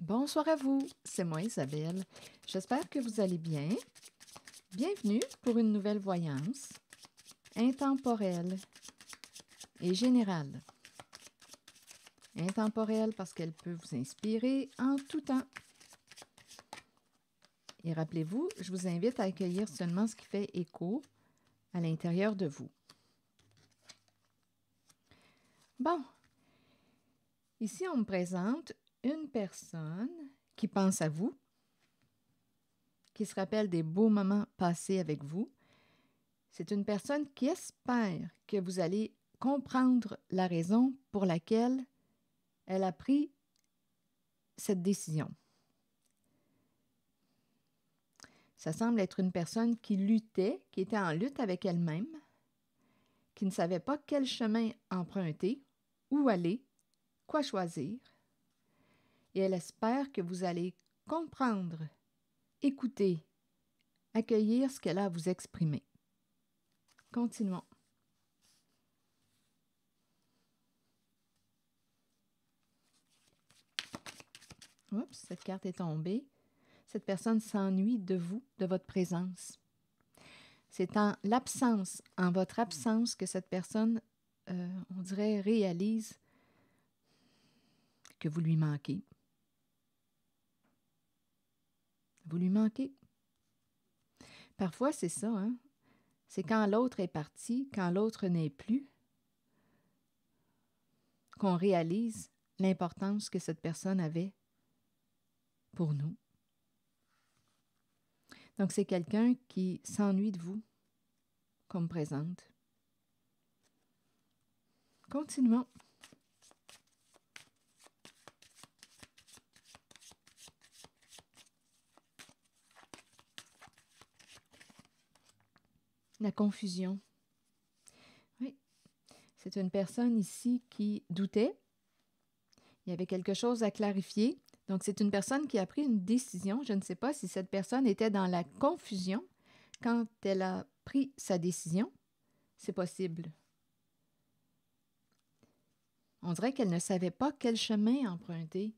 Bonsoir à vous, c'est moi Isabelle. J'espère que vous allez bien. Bienvenue pour une nouvelle voyance intemporelle et générale. Intemporelle parce qu'elle peut vous inspirer en tout temps. Et rappelez-vous, je vous invite à accueillir seulement ce qui fait écho à l'intérieur de vous. Bon, ici on me présente une personne qui pense à vous, qui se rappelle des beaux moments passés avec vous. C'est une personne qui espère que vous allez comprendre la raison pour laquelle elle a pris cette décision. Ça semble être une personne qui luttait, qui était en lutte avec elle-même, qui ne savait pas quel chemin emprunter, où aller, quoi choisir. Et elle espère que vous allez comprendre, écouter, accueillir ce qu'elle a à vous exprimer. Continuons. Oups, cette carte est tombée. Cette personne s'ennuie de vous, de votre présence. C'est en l'absence, en votre absence, que cette personne, on dirait, réalise que vous lui manquez. Vous lui manquez. Parfois, c'est ça, hein? C'est quand l'autre est parti, quand l'autre n'est plus, qu'on réalise l'importance que cette personne avait pour nous. Donc, c'est quelqu'un qui s'ennuie de vous, qu'on me présente. Continuons. La confusion. Oui, c'est une personne ici qui doutait. Il y avait quelque chose à clarifier. Donc, c'est une personne qui a pris une décision. Je ne sais pas si cette personne était dans la confusion quand elle a pris sa décision. C'est possible. On dirait qu'elle ne savait pas quel chemin emprunter.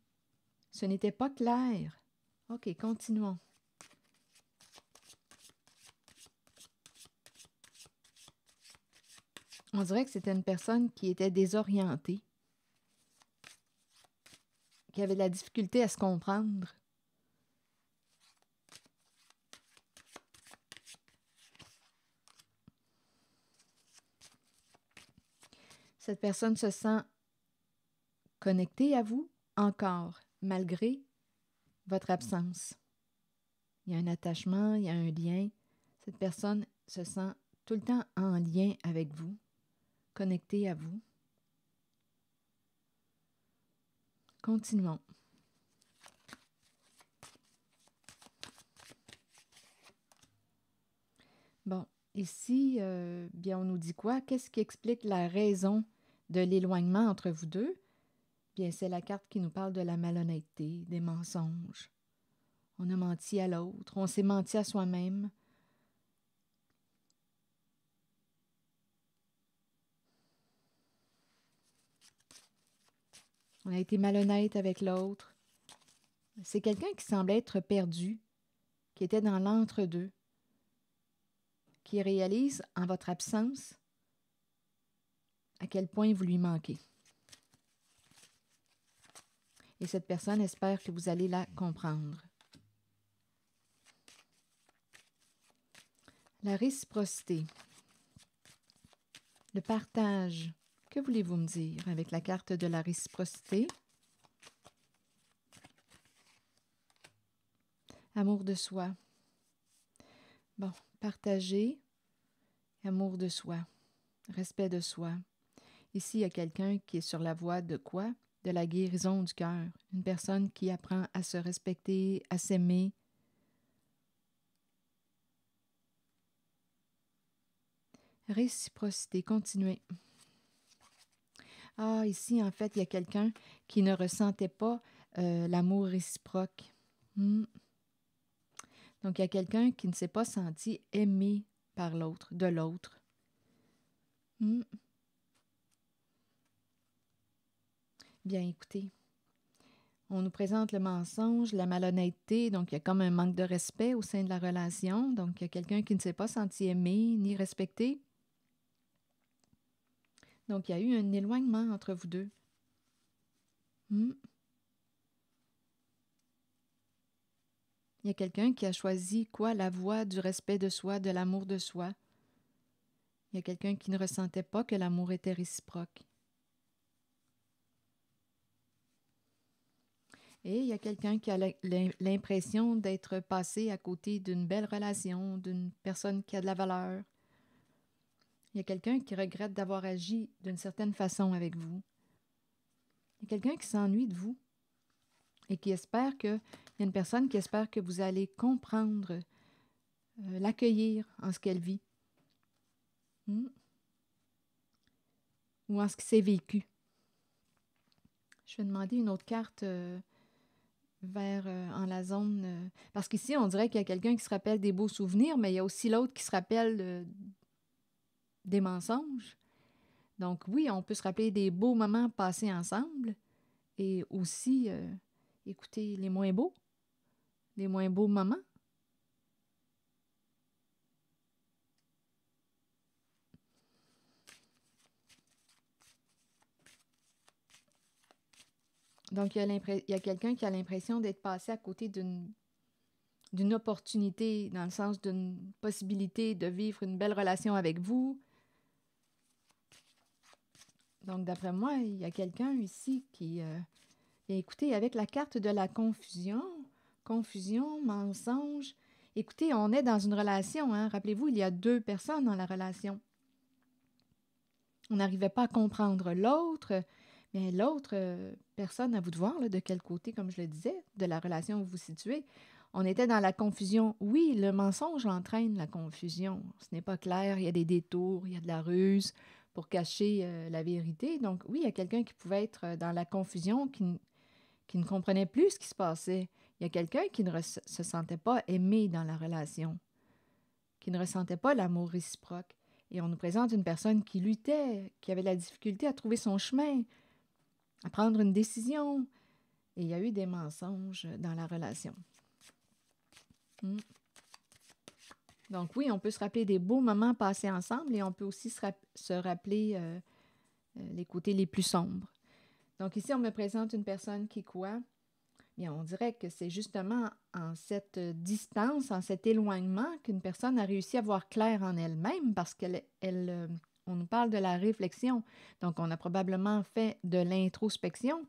Ce n'était pas clair. OK, continuons. On dirait que c'était une personne qui était désorientée, qui avait de la difficulté à se comprendre. Cette personne se sent connectée à vous encore, malgré votre absence. Il y a un attachement, il y a un lien. Cette personne se sent tout le temps en lien avec vous, connectée à vous. Continuons. Bon, ici, bien, on nous dit quoi? Qu'est-ce qui explique la raison de l'éloignement entre vous deux? Bien, c'est la carte qui nous parle de la malhonnêteté, des mensonges. On a menti à l'autre, on s'est menti à soi-même. On a été malhonnête avec l'autre. C'est quelqu'un qui semble être perdu, qui était dans l'entre-deux, qui réalise en votre absence à quel point vous lui manquez. Et cette personne espère que vous allez la comprendre. La réciprocité, le partage. Que voulez-vous me dire avec la carte de la réciprocité? Amour de soi. Bon, partager, amour de soi, respect de soi. Ici, il y a quelqu'un qui est sur la voie de quoi? De la guérison du cœur. Une personne qui apprend à se respecter, à s'aimer. Réciprocité, continuez. Ah, ici, en fait, il y a quelqu'un qui ne ressentait pas l'amour réciproque. Donc, il y a quelqu'un qui ne s'est pas senti aimé par l'autre, de l'autre. Bien, écoutez, On nous présente le mensonge, la malhonnêteté, donc il y a comme un manque de respect au sein de la relation. Donc, il y a quelqu'un qui ne s'est pas senti aimé ni respecté. Donc, il y a eu un éloignement entre vous deux. Il y a quelqu'un qui a choisi quoi? La voie du respect de soi, de l'amour de soi. Il y a quelqu'un qui ne ressentait pas que l'amour était réciproque. Et il y a quelqu'un qui a l'impression d'être passé à côté d'une belle relation, d'une personne qui a de la valeur. Il y a quelqu'un qui regrette d'avoir agi d'une certaine façon avec vous. Il y a quelqu'un qui s'ennuie de vous et qui espère que... Il y a une personne qui espère que vous allez comprendre, l'accueillir en ce qu'elle vit. Ou en ce qui s'est vécu. Je vais demander une autre carte vers en la zone... parce qu'ici, on dirait qu'il y a quelqu'un qui se rappelle des beaux souvenirs, mais il y a aussi l'autre qui se rappelle des mensonges. Donc oui, on peut se rappeler des beaux moments passés ensemble et aussi écouter les moins beaux moments. Donc, il y a quelqu'un qui a l'impression d'être passé à côté d'une opportunité, dans le sens d'une possibilité de vivre une belle relation avec vous. Donc, d'après moi, il y a quelqu'un ici qui... écoutez, avec la carte de la confusion, mensonge, écoutez, on est dans une relation, hein? Rappelez-vous, il y a 2 personnes dans la relation. On n'arrivait pas à comprendre l'autre, mais l'autre personne, à vous de voir là, de quel côté, comme je le disais, de la relation où vous vous situez. On était dans la confusion. Oui, le mensonge entraîne la confusion. Ce n'est pas clair, il y a des détours, il y a de la ruse pour cacher la vérité. Donc oui, il y a quelqu'un qui pouvait être dans la confusion, qui ne comprenait plus ce qui se passait. Il y a quelqu'un qui ne se sentait pas aimé dans la relation, qui ne ressentait pas l'amour réciproque. Et on nous présente une personne qui luttait, qui avait la difficulté à trouver son chemin, à prendre une décision. Et il y a eu des mensonges dans la relation. Donc oui, on peut se rappeler des beaux moments passés ensemble et on peut aussi se rappeler les côtés les plus sombres. Donc ici, on me présente une personne qui quoi? Bien, on dirait que c'est justement en cette distance, en cet éloignement, qu'une personne a réussi à voir clair en elle-même parce on nous parle de la réflexion. Donc, on a probablement fait de l'introspection,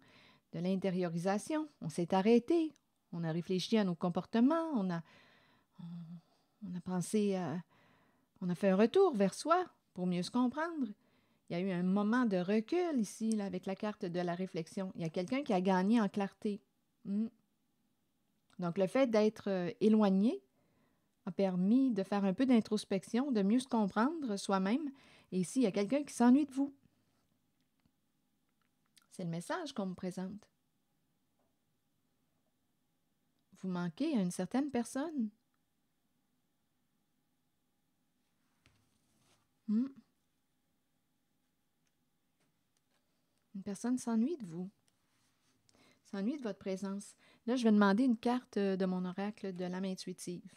de l'intériorisation. On s'est arrêté, on a réfléchi à nos comportements, on a pensé on a fait un retour vers soi pour mieux se comprendre. Il y a eu un moment de recul ici, là, avec la carte de la réflexion. Il y a quelqu'un qui a gagné en clarté. Donc, le fait d'être éloigné a permis de faire un peu d'introspection, de mieux se comprendre soi-même. Et ici, il y a quelqu'un qui s'ennuie de vous. C'est le message qu'on me présente. Vous manquez à une certaine personne. Une personne s'ennuie de vous. S'ennuie de votre présence. Là, je vais demander une carte de mon oracle de l'âme intuitive.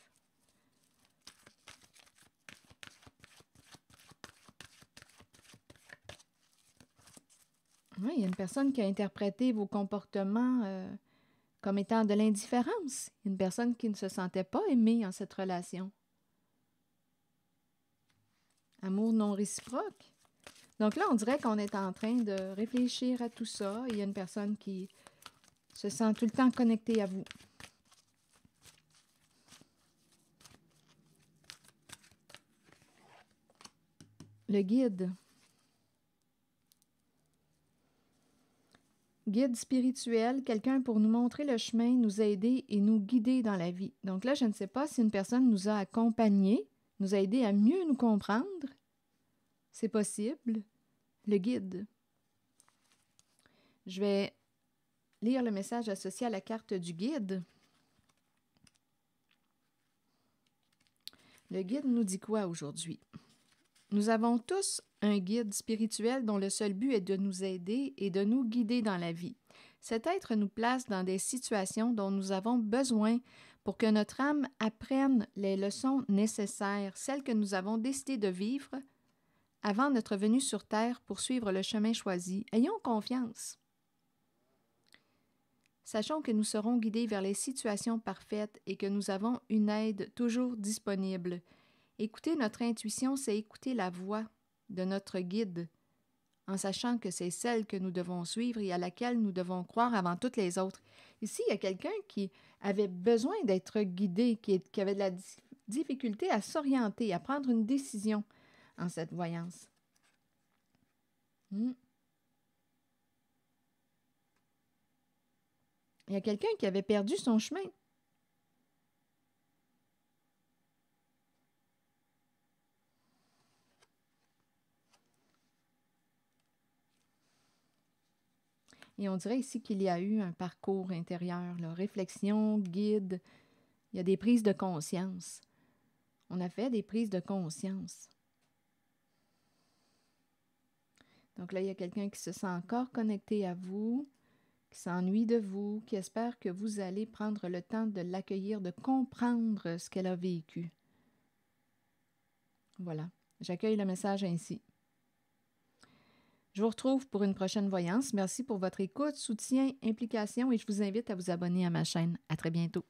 Oui, il y a une personne qui a interprété vos comportements comme étant de l'indifférence. Une personne qui ne se sentait pas aimée en cette relation. Amour non réciproque. Donc là, on dirait qu'on est en train de réfléchir à tout ça. Il y a une personne qui se sent tout le temps connectée à vous. Le guide. Guide spirituel, quelqu'un pour nous montrer le chemin, nous aider et nous guider dans la vie. Donc là, je ne sais pas si une personne nous a accompagnés, nous a aidés à mieux nous comprendre. C'est possible. Le guide. Je vais lire le message associé à la carte du guide. Le guide nous dit quoi aujourd'hui? Nous avons tous un guide spirituel dont le seul but est de nous aider et de nous guider dans la vie. Cet être nous place dans des situations dont nous avons besoin pour que notre âme apprenne les leçons nécessaires, celles que nous avons décidé de vivre avant notre venue sur Terre pour suivre le chemin choisi. Ayons confiance. Sachons que nous serons guidés vers les situations parfaites et que nous avons une aide toujours disponible. Écouter notre intuition, c'est écouter la voix de notre guide, en sachant que c'est celle que nous devons suivre et à laquelle nous devons croire avant toutes les autres. Ici, il y a quelqu'un qui avait besoin d'être guidé, qui avait de la difficulté à s'orienter, à prendre une décision en cette voyance. Il y a quelqu'un qui avait perdu son chemin. Et on dirait ici qu'il y a eu un parcours intérieur, là, réflexion, guide. Il y a des prises de conscience. On a fait des prises de conscience. Donc là, il y a quelqu'un qui se sent encore connecté à vous, qui s'ennuie de vous, qui espère que vous allez prendre le temps de l'accueillir, de comprendre ce qu'elle a vécu. Voilà, j'accueille le message ainsi. Je vous retrouve pour une prochaine voyance. Merci pour votre écoute, soutien, implication et je vous invite à vous abonner à ma chaîne. À très bientôt.